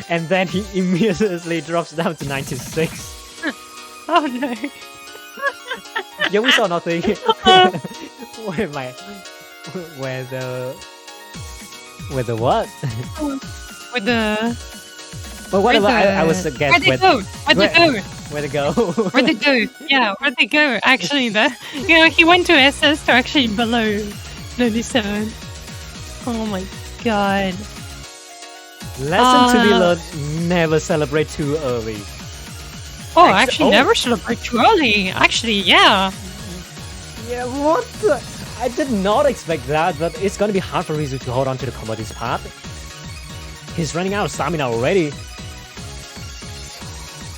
Speaker 1: and then he immediately drops down to 96.
Speaker 2: Oh no.
Speaker 1: Yeah, we saw nothing. Where the what?
Speaker 2: With the...
Speaker 1: But whatever, I was guessing.
Speaker 2: Where'd they go? Where'd they go?
Speaker 1: Where'd they go?
Speaker 2: Where'd they go? Yeah, where'd they go? Actually, you know, he went to SS to actually below 97. Oh my god.
Speaker 1: Lesson to be learned, never celebrate too early.
Speaker 2: Oh, actually, never celebrate too early. Actually, yeah.
Speaker 1: Yeah, what the? I did not expect that, but it's gonna be hard for Rizu to hold on to the combo this part. He's running out of stamina already.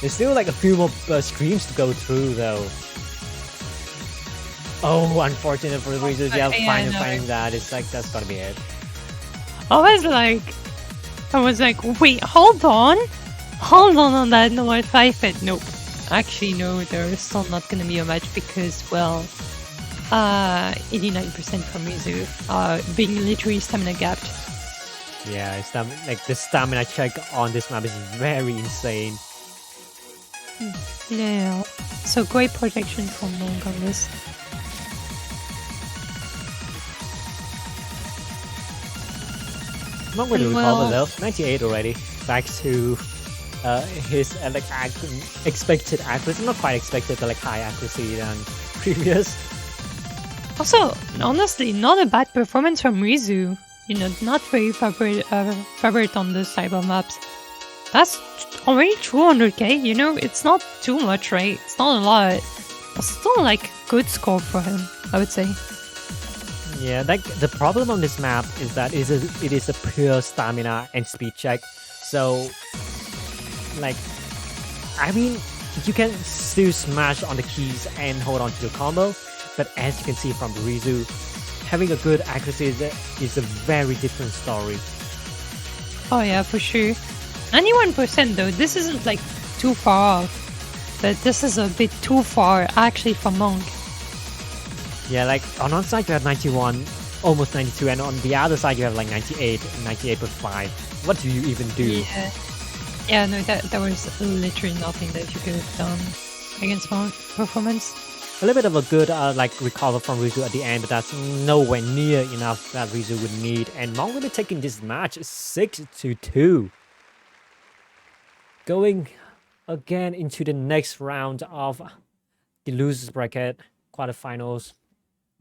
Speaker 1: There's still like a few more streams to go through though. Oh, unfortunate for Rizu. Yeah, finding that. It's like, that's gonna be it.
Speaker 2: I was like, wait, hold on that number 5 hit. Nope. Actually, no, there's still not gonna be a match because, well, 89% from Rizu, being literally stamina gapped.
Speaker 1: Yeah, like the stamina check on this map is very insane.
Speaker 2: Yeah, so great protection from Monk on this.
Speaker 1: Monk with the revolver though, 98 already. Back to his expected accuracy, not quite expected, but like high accuracy than previous.
Speaker 2: Also, honestly, not a bad performance from Rizu. Not very favorite on this type of maps. That's already 200k, it's not too much, right? It's not a lot. But still, like, good score for him, I would say.
Speaker 1: Yeah, like, the problem on this map is that it is a pure stamina and speed check. So, like, I mean, you can still smash on the keys and hold on to the combo, but as you can see from Rizu, having a good accuracy is a very different story.
Speaker 2: Oh yeah, for sure. 91% though, this isn't like too far off, but this is a bit too far actually for Monk.
Speaker 1: Yeah, like on one side you have 91, almost 92, and on the other side you have like 98 and 98.5. What do you even do?
Speaker 2: Yeah, no, there was literally nothing that you could have done against Monk performance.
Speaker 1: A little bit of a good recover from Rizu at the end, but that's nowhere near enough that Rizu would need. And Monk will be taking this match 6-2. Going again into the next round of the losers bracket quarterfinals.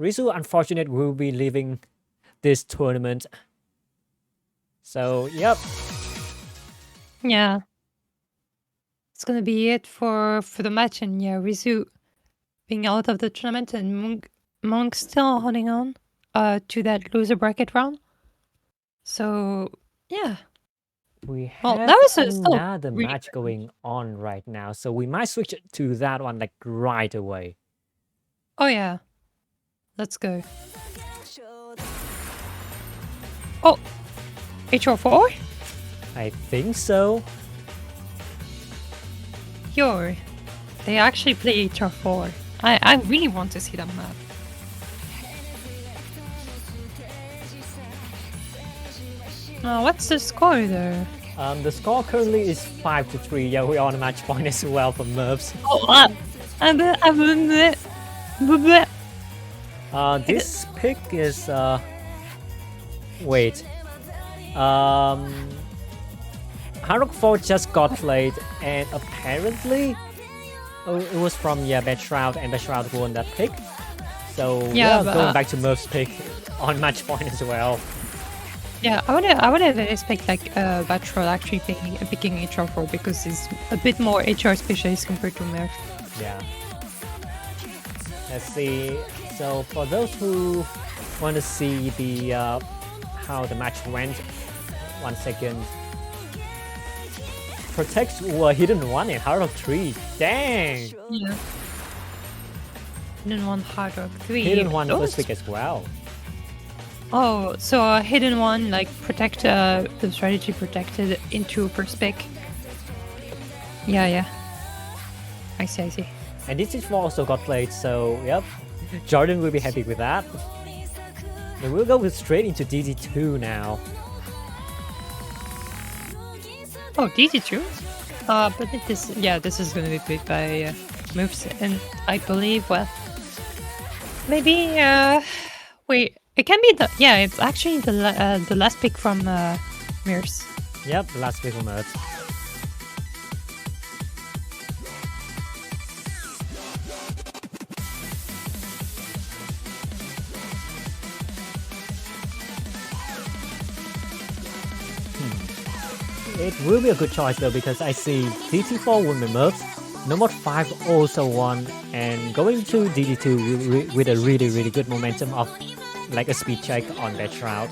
Speaker 1: Rizu, unfortunately, will be leaving this tournament. So, yep.
Speaker 2: Yeah. It's gonna be it for the match, and yeah, Rizu being out of the tournament, and Monk still holding on to that loser bracket round. So yeah,
Speaker 1: we have that was another match going on right now, so we might switch to that one like right away.
Speaker 2: Oh yeah, let's go. Oh, HR4?
Speaker 1: I think so.
Speaker 2: Yo, they actually play HR4. I really want to see that map. What's the score there?
Speaker 1: The score currently is 5-3. Yeah, we are on a match point as well for Mervs.
Speaker 2: Oh,
Speaker 1: this pick is wait. Harrock 4 just got played, and apparently it was from Bad Shroud, and Bad Shroud won that pick. So yeah, going back to Merv's pick on match point as well.
Speaker 2: Yeah, I would have expect like Bad Shroud actually picking HR4 because he's a bit more HR specialist compared to Merv.
Speaker 1: Yeah. Let's see. So for those who want to see the how the match went, 1 second. Protect were hidden 1 in Hard Rock 3. Dang!
Speaker 2: Yeah. Hidden 1 Hard Rock 3.
Speaker 1: Hidden 1 first pick as well.
Speaker 2: Oh, so hidden 1 like protect the strategy protected into first pick. Yeah. I see.
Speaker 1: And this is also got played, so yep. Jordan will be happy with that. And we'll go straight into DD2 now.
Speaker 2: Oh, DD2? But this is gonna be played by moves, and I believe, well, maybe, wait, it can be it's actually the last pick from Mears.
Speaker 1: Yep, the last pick from Mears. It will be a good choice though, because I see DT4 won the Mervs, Nomad 5 also won, and going to DD2 with a really good momentum of like a speed check on that shroud.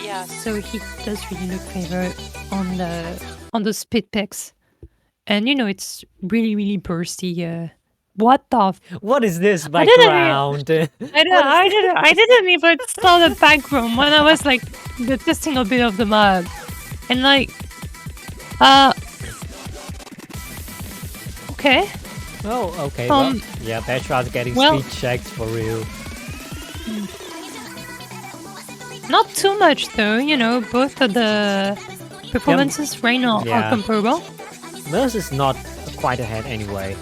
Speaker 2: Yeah, so he does really look favorite on the speed picks, and it's really bursty. What is this background? I didn't even saw the background when I was like testing a bit of the map. And like, okay.
Speaker 1: Oh, okay. Well, yeah, Bad Shroud's getting speed checked for real.
Speaker 2: Not too much though, both of the performances right now are comparable.
Speaker 1: Mervs is not quite ahead anyway.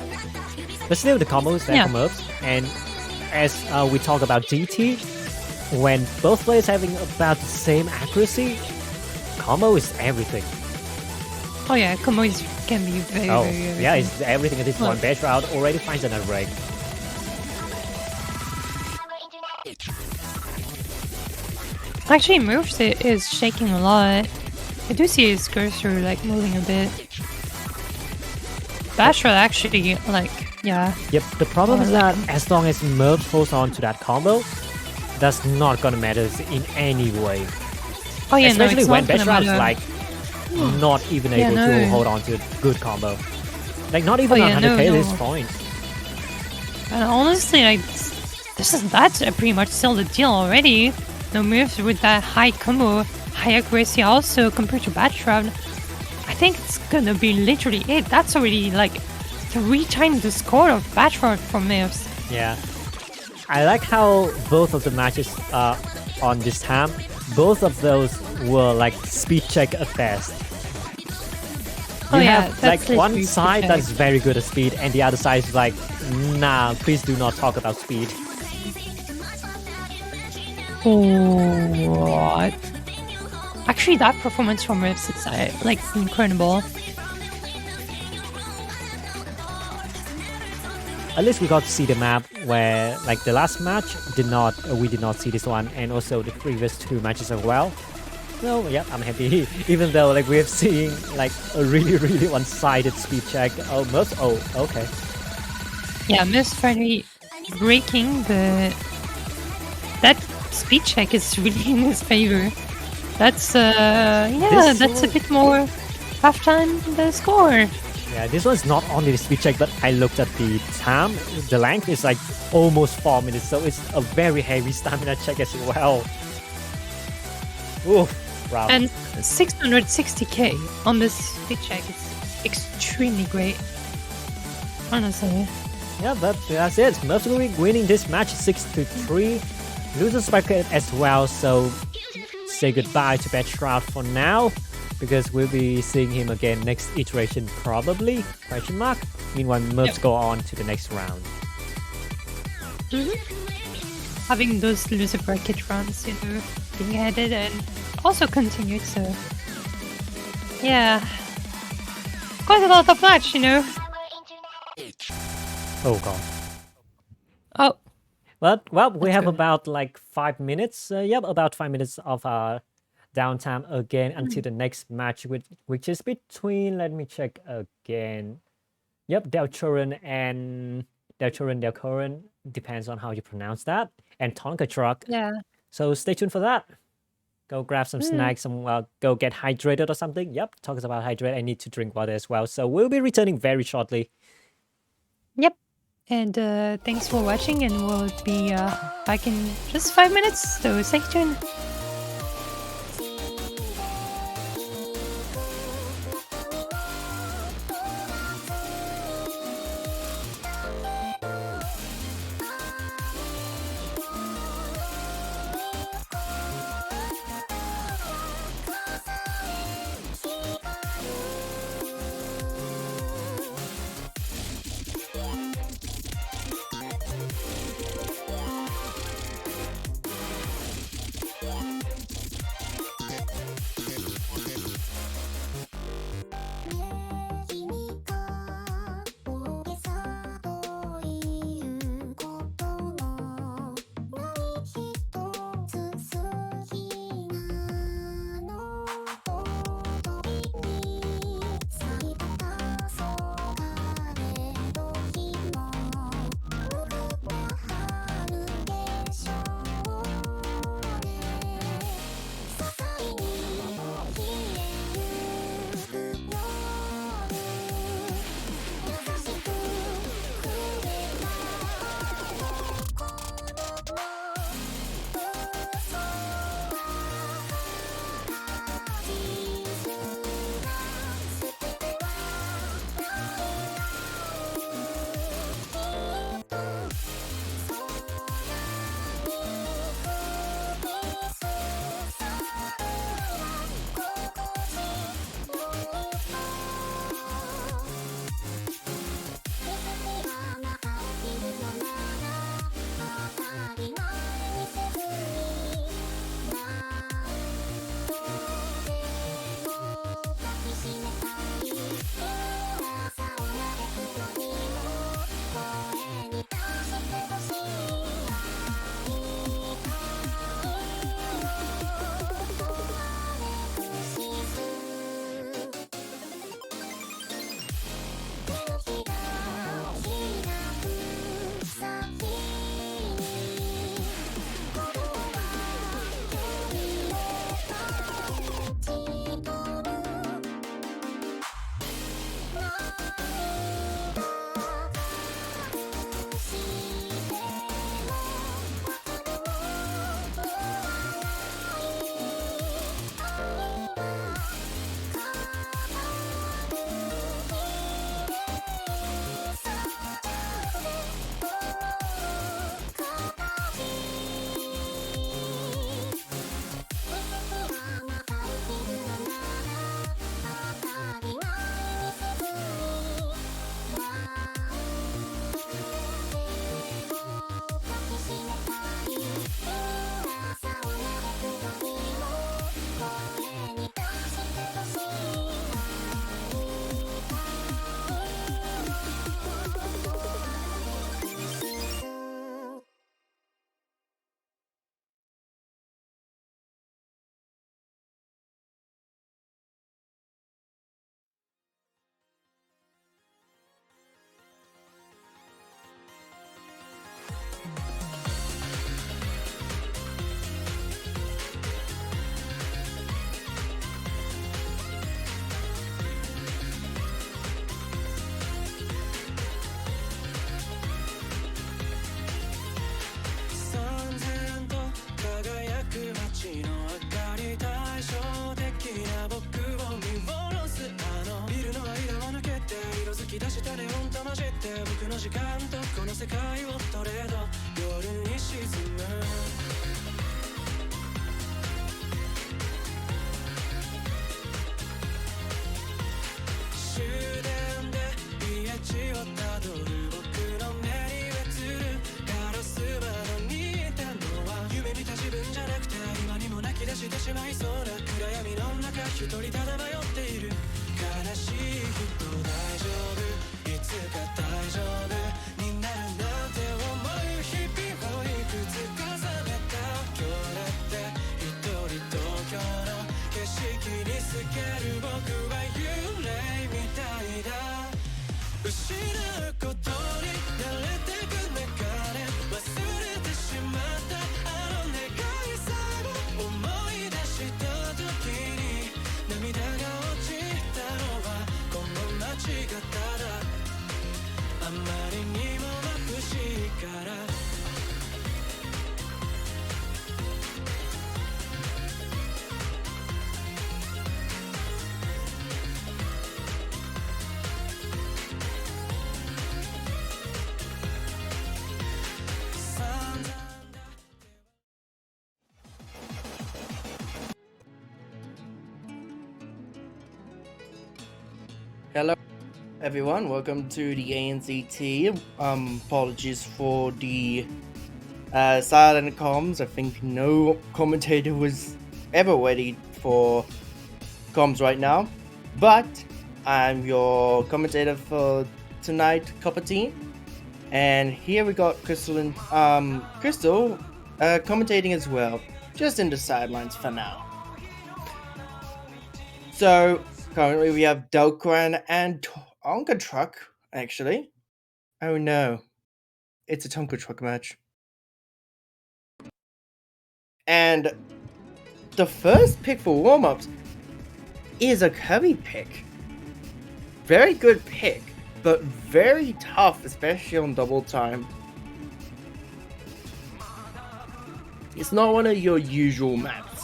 Speaker 1: But still, the combos there for Mervs. And as we talk about DT, when both players having about the same accuracy, combo is everything.
Speaker 2: Oh yeah, combos can be very,
Speaker 1: Oh,
Speaker 2: very
Speaker 1: yeah, it's everything at this point. Betrout already finds another break.
Speaker 2: Actually, moves is shaking a lot. I do see his cursor like moving a bit. Bashful actually, like, yeah.
Speaker 1: Yep, the problem is that as long as Merv holds on to that combo, that's not gonna matter in any way.
Speaker 2: Oh yeah,
Speaker 1: especially
Speaker 2: no,
Speaker 1: when Betrout's like not even able to hold on to a good combo. Like not even 100k at this point.
Speaker 2: And honestly, like that's pretty much still the deal already. No moves with that high combo, high accuracy also compared to Betrout. I think it's gonna be literally it. That's already like 3 times the score of Betrout for moves.
Speaker 1: Yeah. I like how both of the matches on this time, both of those were like speed check at best. You have like one side that's very good at speed and the other side is like, nah, please do not talk about speed.
Speaker 2: What? Actually, that performance from Rips is like incredible.
Speaker 1: At least we got to see the map where like the last match we did not see this one, and also the previous 2 matches as well. So yeah, I'm happy. Even though like we've seen like a really one-sided speed check. Oh, most. Oh, okay.
Speaker 2: Yeah, most finally breaking that speed check is really in his favor. That's yeah, that's a bit more half-time the score.
Speaker 1: Yeah, this one's not only the speed check, but I looked at the time. The length is like almost 4 minutes, so it's a very heavy stamina check as well. Oof, wow.
Speaker 2: And 660k on this speed check is extremely great, honestly.
Speaker 1: Yeah, but that's it. Mercury winning this match 6-3. Losers bracket as well, so say goodbye to Betrout for now, because we'll be seeing him again next iteration probably, question mark. Meanwhile, Mercs go on to the next round.
Speaker 2: Having those loser bracket rounds, you know, being added and also continued, so yeah, quite a lot of match, you know.
Speaker 1: Oh god.
Speaker 2: Oh.
Speaker 1: Well, we have about like 5 minutes. Yep, about 5 minutes of downtime again until the next match, which is between, let me check again. Yep, Delchoran and Delchoran, depends on how you pronounce that, and Tonka Truck.
Speaker 2: Yeah.
Speaker 1: So stay tuned for that. Go grab some snacks, go get hydrated or something. Yep, talks about hydrate. I need to drink water as well. So we'll be returning very shortly.
Speaker 2: Yep. And thanks for watching, and we'll be back in just 5 minutes, so stay tuned.
Speaker 3: 世界をトレード夜に沈む終電で家路をたどる僕の目に映るガラス窓にいたのは夢見た自分じゃなくて今にも泣き出してしまいそうな暗闇の中一人ただ迷っている悲しい人大丈夫いつか大丈夫になるなんて思う日々をいくつ重ねた今日だって一人東京の景色に透ける僕は幽霊みたいだ失うことに慣れてく中で忘れてしまったあの願いさえも思い出した時に涙が落ちたのはこの街がただあまりにも眩しいから
Speaker 4: Hello everyone, welcome to the ANZT. Apologies for the silent comms. I think no commentator was ever ready for comms right now. But I'm your commentator for tonight, Cup of Tea. And here we got Crystal and Crystal commentating as well, just in the sidelines for now. So currently we have Delcran and Tonka Truck, actually. Oh no, it's a Tonka Truck match. And the first pick for warm-ups is a Kirby pick. Very good pick, but very tough, especially on double time. It's not one of your usual maps,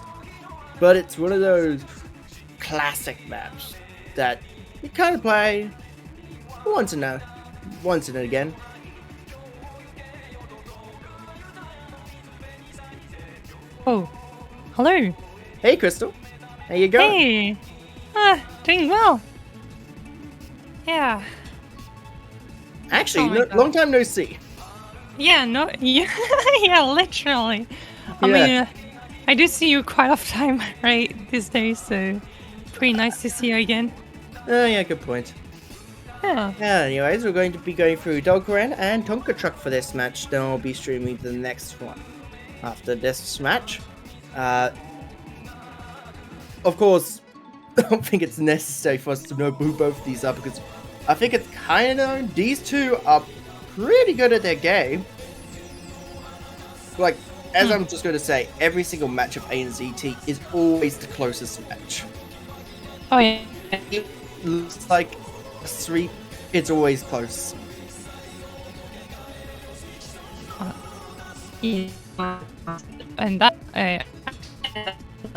Speaker 4: but it's one of those classic maps that you kind of play once and again.
Speaker 2: Oh, hello.
Speaker 4: Hey, Crystal. How you going?
Speaker 2: Hey. Doing well. Yeah.
Speaker 4: Actually,
Speaker 2: Oh my God.
Speaker 4: long time no see.
Speaker 2: Yeah, no, yeah, literally. I mean, I do see you quite often, right, these days, so pretty nice to see you again.
Speaker 4: Oh, yeah, good point.
Speaker 2: Yeah.
Speaker 4: Anyways, we're going to be going through Delcoran and Tonka Truck for this match. Then I'll be streaming the next one after this match. Of course, I don't think it's necessary for us to know who both these are because I think it's kind of known these two are pretty good at their game. Like, as I'm just going to say, every single match of ANZT is always the closest match.
Speaker 2: Oh, yeah.
Speaker 4: It looks like a sweep, it's always close.
Speaker 2: Yeah. And that, yeah,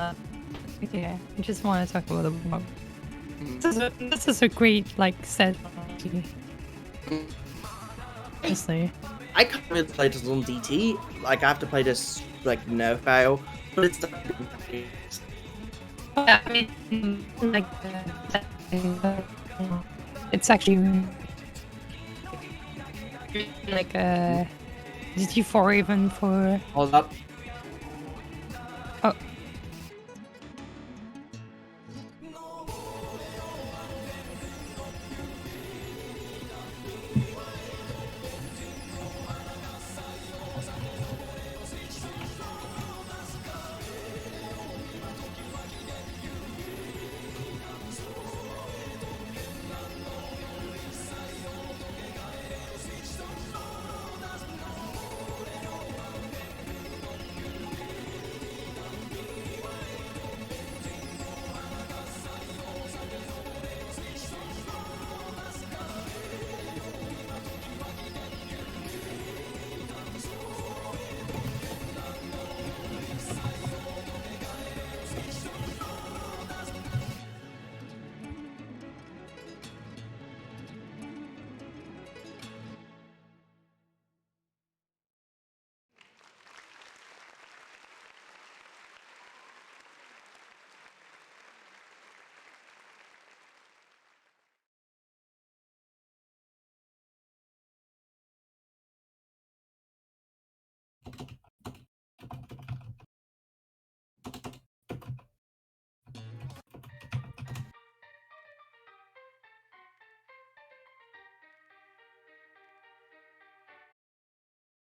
Speaker 2: I just want to talk a little bit more. This is a great, like, set. Honestly.
Speaker 4: I can't really play this on DT. Like, I have to play this, like, no fail. But it's
Speaker 2: I mean, like, it's actually like DT4 even for.
Speaker 4: Hold up.
Speaker 2: Oh,